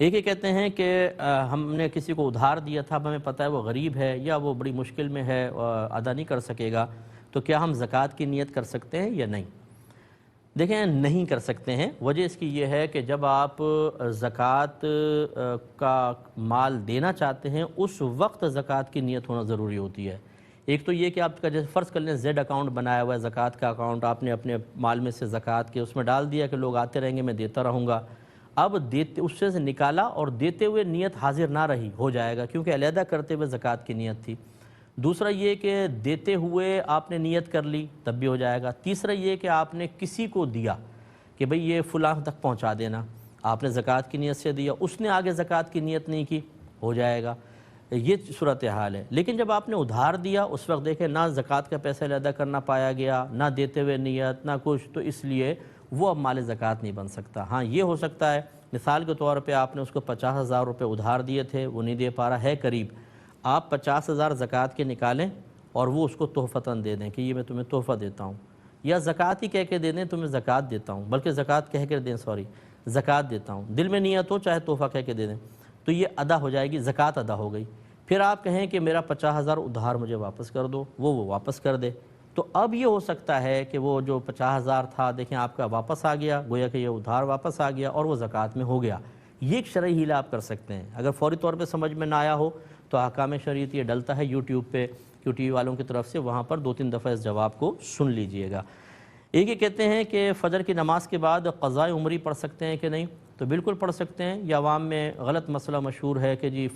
ایک یہ کہتے ہیں کہ ہم نے کسی کو ادھار دیا تھا، اب ہمیں پتہ ہے وہ غریب ہے یا وہ بڑی مشکل میں ہے، ادا نہیں کر سکے گا، تو کیا ہم زکوٰۃ کی نیت کر سکتے ہیں یا نہیں؟ دیکھیں، نہیں کر سکتے ہیں۔ وجہ اس کی یہ ہے کہ جب آپ زکوٰۃ کا مال دینا چاہتے ہیں اس وقت زکوٰۃ کی نیت ہونا ضروری ہوتی ہے۔ ایک تو یہ کہ آپ کا جیسے فرض کر لیں زیڈ اکاؤنٹ بنایا ہوا ہے، زکوٰۃ کا اکاؤنٹ، آپ نے اپنے مال میں سے زکوٰۃ کے اس میں ڈال دیا کہ لوگ آتے رہیں گے، میں دیتا رہوں گا۔ اب دیتے اس سے نکالا اور دیتے ہوئے نیت حاضر نہ رہی، ہو جائے گا کیونکہ علیحدہ کرتے ہوئے زکوٰۃ کی نیت تھی۔ دوسرا یہ کہ دیتے ہوئے آپ نے نیت کر لی، تب بھی ہو جائے گا۔ تیسرا یہ کہ آپ نے کسی کو دیا کہ بھئی یہ فلاں تک پہنچا دینا، آپ نے زکوٰۃ کی نیت سے دیا، اس نے آگے زکوٰۃ کی نیت نہیں کی، ہو جائے گا۔ یہ صورتحال ہے۔ لیکن جب آپ نے ادھار دیا اس وقت دیکھیں نہ زکوٰۃ کا پیسہ علیحدہ کرنا پایا گیا، نہ دیتے ہوئے نیت، نہ کچھ، تو اس لیے وہ اب مال زکوٰۃ نہیں بن سکتا۔ ہاں یہ ہو سکتا ہے مثال کے طور پہ آپ نے اس کو 50,000 روپے ادھار دیے تھے، وہ نہیں دے پا رہا ہے قریب، آپ 50,000 زکوٰۃ کے نکالیں اور وہ اس کو تحفتاً دے دیں کہ یہ میں تمہیں تحفہ دیتا ہوں، یا زکوٰۃ ہی کہہ کے دے دیں تمہیں زکوٰۃ دیتا ہوں، بلکہ زکوٰۃ کہہ کے دیں، زکوٰۃ دیتا ہوں، دل میں نیت ہو چاہے تحفہ کہہ کے دے دیں، تو یہ ادا ہو جائے گی، زکوٰۃ ادا ہو گئی۔ پھر آپ کہیں کہ میرا 50,000 ادھار مجھے واپس کر دو، وہ واپس کر دے، تو اب یہ ہو سکتا ہے کہ وہ جو 50,000 تھا دیکھیں آپ کا واپس آ گیا، گویا کہ یہ ادھار واپس آ گیا اور وہ زکوٰۃ میں ہو گیا۔ یہ ایک شرعی ہیلہ آپ کر سکتے ہیں۔ اگر فوری طور پہ سمجھ میں نہ آیا ہو تو احکام شریعت یہ ڈلتا ہے یوٹیوب پہ، کیو ٹی وی والوں کی طرف سے، وہاں پر 2-3 دفعہ اس جواب کو سن لیجئے گا۔ ایک یہ کہتے ہیں کہ فجر کی نماز کے بعد قضائے عمری پڑھ سکتے ہیں کہ نہیں؟ تو بالکل پڑھ سکتے ہیں۔ یہ عوام میں غلط مسئلہ مشہور ہے کہ جی